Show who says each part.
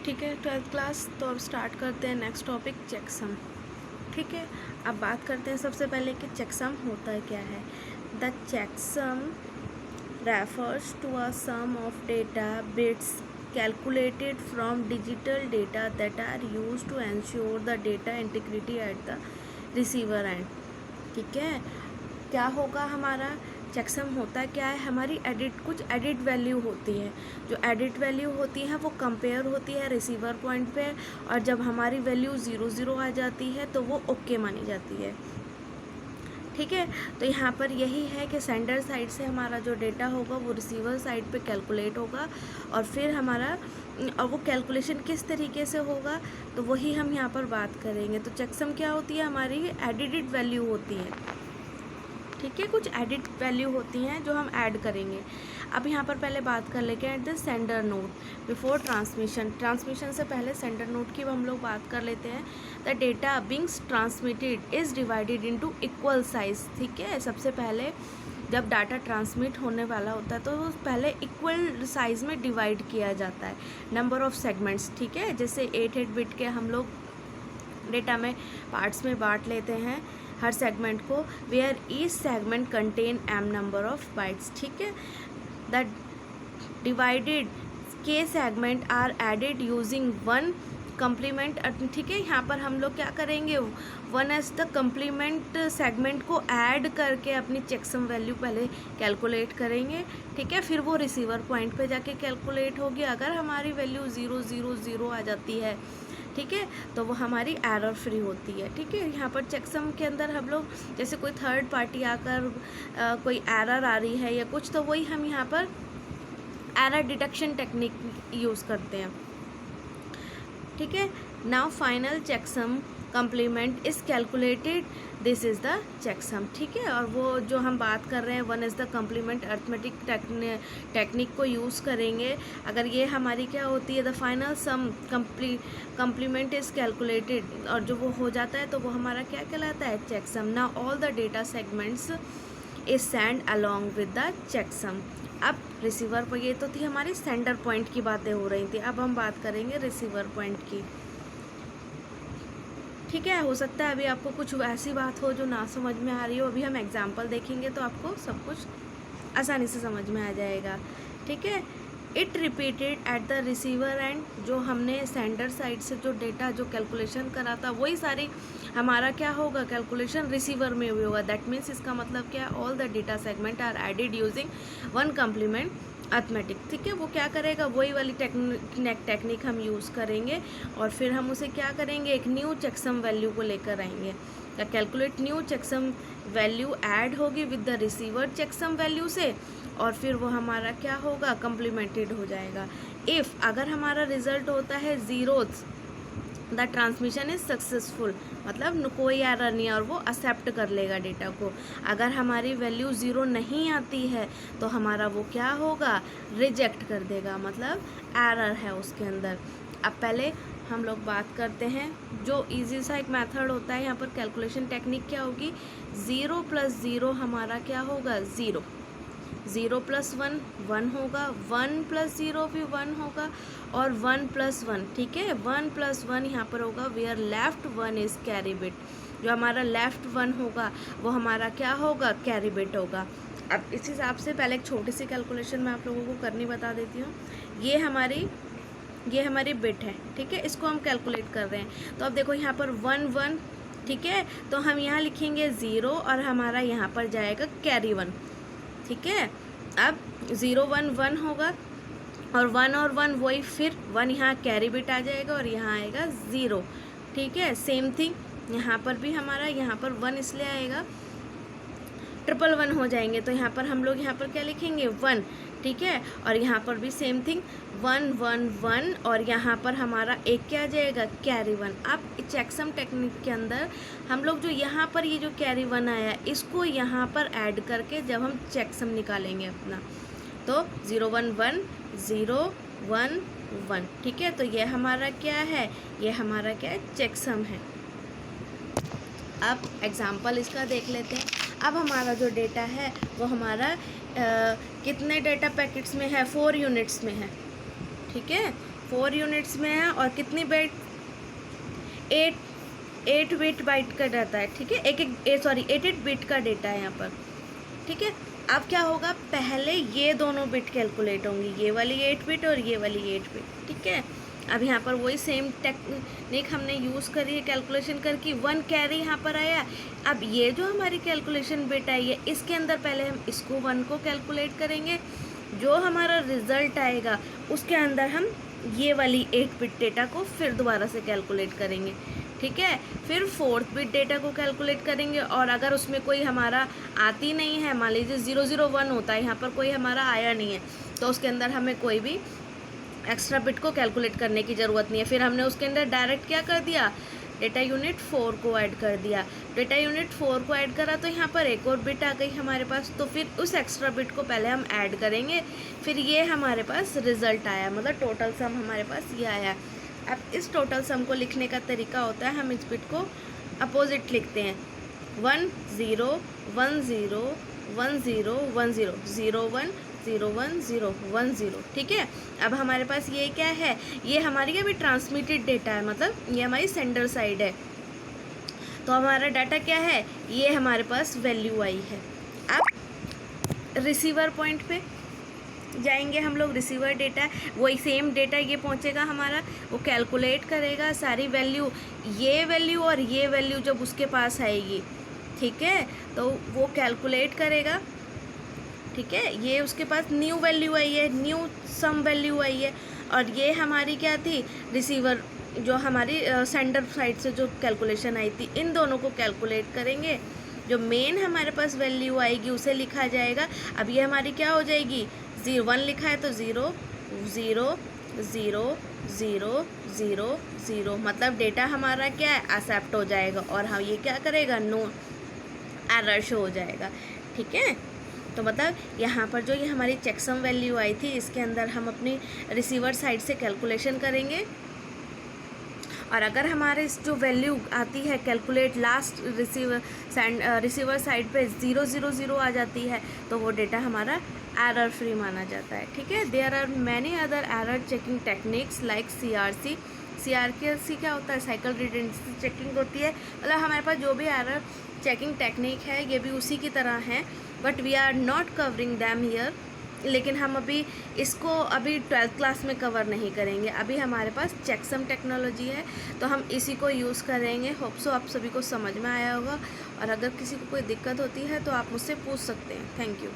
Speaker 1: ठीक है 12th class. तो अब स्टार्ट करते हैं नेक्स्ट टॉपिक चेकसम। ठीक है, अब बात करते हैं सबसे पहले कि चेकसम होता क्या है। The checksum refers to a sum of data bits calculated from digital data that are used to ensure the data integrity at the receiver end। ठीक है, क्या होगा हमारा चेकसम होता क्या है, हमारी कुछ एडिट वैल्यू होती है। जो एडिट वैल्यू होती है वो कंपेयर होती है रिसीवर पॉइंट पे, और जब हमारी वैल्यू 0 आ जाती है तो वो ओके मानी जाती है। ठीक है, तो यहाँ पर यही है कि सेंडर साइड से हमारा जो डेटा होगा वो रिसीवर साइड पे कैलकुलेट होगा, और फिर और वो कैलकुलेशन किस तरीके से होगा तो वही हम यहाँ पर बात करेंगे। तो चेकसम क्या होती है, हमारी एडिटेड वैल्यू होती है। ठीक है, कुछ एडिट वैल्यू होती हैं जो हम ऐड करेंगे। अब यहाँ पर पहले बात कर लेते हैं at the sender node before transmission से पहले सेंडर नोड की हम लोग बात कर लेते हैं। The data being transmitted is divided into equal size. ठीक है, सबसे पहले जब डाटा ट्रांसमिट होने वाला होता है तो वो पहले इक्वल साइज में डिवाइड किया जाता है, नंबर ऑफ सेगमेंट्स। ठीक है, जैसे 8 बिट के हम लोग डेटा में पार्ट्स में बांट लेते हैं हर सेगमेंट को, where each segment contain M number of bytes. ठीक है, द डिवाइडेड के segment are added using one complement. ठीक है, यहाँ पर हम लोग क्या करेंगे, one as the complement segment को ऐड करके अपनी चेकसम वैल्यू पहले कैलकुलेट करेंगे। ठीक है, फिर वो रिसीवर पॉइंट पे जाके कैलकुलेट होगी। अगर हमारी वैल्यू 0 आ जाती है, ठीक है, तो वो हमारी एरर फ्री होती है। ठीक है, यहाँ पर चेकसम के अंदर हम लोग जैसे कोई थर्ड पार्टी आकर कोई एरर आ रही है या कुछ, तो वही हम यहाँ पर एरर डिटेक्शन टेक्निक यूज़ करते हैं। ठीक है, now final checksum complement is calculated, this is the checksum. ठीक है, और वो जो हम बात कर रहे हैं one is the complement arithmetic technique को यूज़ करेंगे। अगर ये हमारी क्या होती है, the final sum complement is calculated, और जो वो हो जाता है तो वो हमारा क्या कहलाता है, checksum. Now all the data segments is send along with the checksum. अब रिसीवर पर, ये तो थी हमारी सेंडर पॉइंट की बातें हो रही थी, अब हम बात करेंगे रिसीवर पॉइंट की। ठीक है, हो सकता है अभी आपको कुछ ऐसी बात हो जो ना समझ में आ रही हो, अभी हम एग्जांपल देखेंगे तो आपको सब कुछ आसानी से समझ में आ जाएगा। ठीक है, it repeated at the receiver and, जो हमने सेंडर साइड से जो डेटा जो कैलकुलेशन करा था वही सारी हमारा क्या होगा, कैलकुलेशन रिसीवर में भी होगा। दैट मीन्स इसका मतलब क्या, all the data segment are added using one complement arithmetic. ठीक है, वो क्या करेगा, वही वाली टेक्निक हम यूज़ करेंगे, और फिर हम उसे क्या करेंगे, एक न्यू चेकसम वैल्यू को लेकर आएंगे। या calculate new checksum value add होगी with the receiver checksum value से, और फिर वो हमारा क्या होगा, कम्प्लीमेंटेड हो जाएगा। इफ़ अगर हमारा रिजल्ट होता है 0, द ट्रांसमिशन इज़ सक्सेसफुल, मतलब कोई एरर नहीं है और वो एक्सेप्ट कर लेगा डेटा को। अगर हमारी वैल्यू 0 नहीं आती है तो हमारा वो क्या होगा, रिजेक्ट कर देगा, मतलब एरर है उसके अंदर। अब पहले हम लोग बात करते हैं जो इजी सा एक मेथड होता है यहाँ पर कैलकुलेशन टेक्निक क्या होगी, 0 + 0 हमारा क्या होगा, 0 + 1 1 होगा, 1 + 0 भी 1 होगा, और 1 + 1। ठीक है, 1 + 1 यहाँ पर होगा where left 1 is carry bit. जो हमारा लेफ्ट 1 होगा वो हमारा क्या होगा, कैरी बिट होगा। अब इस हिसाब से पहले एक छोटी सी कैलकुलेशन मैं आप लोगों को करनी बता देती हूँ। ये हमारी बिट है। ठीक है, इसको हम कैलकुलेट कर रहे हैं। तो अब देखो यहाँ पर 1 1, ठीक है, तो हम यहाँ लिखेंगे 0 और हमारा यहाँ पर जाएगा कैरी 1। ठीक है, अब 0 1 1 होगा, और 1 और 1 वही, फिर 1 यहाँ कैरी बिट आ जाएगा और यहाँ आएगा 0। ठीक है, सेम थिंग यहाँ पर भी हमारा, यहाँ पर 1 इसलिए आएगा, 1 हो जाएंगे, तो यहाँ पर हम लोग यहाँ पर क्या लिखेंगे, 1। ठीक है, और यहाँ पर भी सेम थिंग 1 1 1, और यहाँ पर हमारा एक क्या आ जाएगा, कैरी 1। अब चेकसम टेक्निक के अंदर हम लोग जो यहाँ पर ये जो कैरी 1 आया इसको यहाँ पर ऐड करके जब हम चेकसम निकालेंगे अपना, तो 0 1 1 0 1 1। ठीक है, तो ये हमारा क्या है, ये हमारा क्या है, चेकसम है। अब एग्जाम्पल इसका देख लेते हैं। अब हमारा जो डेटा है वो हमारा कितने डेटा पैकेट्स में है, 4 यूनिट्स में है। ठीक है, 4 यूनिट्स में है और कितनी बाइट, 8 बिट बाइट का डाटा है, ठीक है, 8 बिट का डेटा है यहाँ पर, ठीक है। अब क्या होगा, पहले ये दोनों बिट कैलकुलेट होंगी, ये वाली 8 बिट और ये वाली 8 बिट, ठीक है। अब यहाँ पर वही सेम टेक्निक हमने यूज़ करी है कैलकुलेशन करके, 1 कैरी यहाँ पर आया। अब ये जो हमारी कैलकुलेशन बिट आई है, इसके अंदर पहले हम इसको 1 को कैलकुलेट करेंगे, जो हमारा रिज़ल्ट आएगा उसके अंदर हम ये वाली 8 बिट डेटा को फिर दोबारा से कैलकुलेट करेंगे, ठीक है। फिर 4th बिट डेटा को कैलकुलेट करेंगे, और अगर उसमें कोई हमारा आती नहीं है, मान लीजिए 001 होता है, यहाँ पर कोई हमारा आया नहीं है, तो उसके अंदर हमें कोई भी एक्स्ट्रा बिट को कैलकुलेट करने की ज़रूरत नहीं है। फिर हमने उसके अंदर डायरेक्ट क्या कर दिया, डेटा यूनिट 4 को ऐड कर दिया। डेटा यूनिट 4 को ऐड करा तो यहाँ पर एक और बिट आ गई हमारे पास, तो फिर उस एक्स्ट्रा बिट को पहले हम ऐड करेंगे, फिर ये हमारे पास रिज़ल्ट आया, मतलब टोटल सम हमारे पास ये आया। अब इस टोटल सम को लिखने का तरीका होता है, हम इस बिट को अपोजिट लिखते हैं, 1 0 1 0 1 0 1 0 0 1 0 1 0 1 0, ठीक है। अब हमारे पास ये क्या है, ये हमारी अभी ट्रांसमिटेड डेटा है, मतलब ये हमारी सेंडर साइड है, तो हमारा डाटा क्या है, ये हमारे पास वैल्यू आई है। अब रिसीवर पॉइंट पे जाएंगे हम लोग, रिसीवर डेटा वही सेम डेटा ये पहुंचेगा हमारा, वो कैलकुलेट करेगा सारी वैल्यू, ये वैल्यू और ये वैल्यू जब उसके पास आएगी, ठीक है, तो वो कैलकुलेट करेगा, ठीक है। ये उसके पास न्यू वैल्यू आई है, न्यू सम वैल्यू आई है, और ये हमारी क्या थी, रिसीवर जो हमारी सेंडर साइड से जो कैलकुलेशन आई थी, इन दोनों को कैलकुलेट करेंगे, जो मेन हमारे पास वैल्यू आएगी उसे लिखा जाएगा। अब ये हमारी क्या हो जाएगी, 1 लिखा है तो 0 0 0 0 0 0, मतलब डेटा हमारा क्या है, एक्सेप्ट हो जाएगा, और हाँ ये क्या करेगा, नो एरर शो हो जाएगा, ठीक है। तो मतलब यहाँ पर जो ये हमारी चेकसम वैल्यू आई थी, इसके अंदर हम अपनी रिसीवर साइड से कैलकुलेशन करेंगे, और अगर हमारे जो वैल्यू आती है कैलकुलेट लास्ट रिसीवर साइड पे 0 0 0 आ जाती है, तो वो डेटा हमारा एरर फ्री माना जाता है, ठीक है। There are many other error checking techniques like CRC। CRC क्या होता है, साइकिल रिडंडेंसी चेकिंग होती है, मतलब हमारे पास जो भी एरर चेकिंग टेक्निक है ये भी उसी की तरह है, but we are not covering them here. लेकिन हम अभी इसको 12th क्लास में कवर नहीं करेंगे, अभी हमारे पास चेकसम टेक्नोलॉजी है, तो हम इसी को यूज़ करेंगे। होप सो आप सभी को समझ में आया होगा, और अगर किसी को कोई दिक्कत होती है तो आप मुझसे पूछ सकते हैं। Thank you.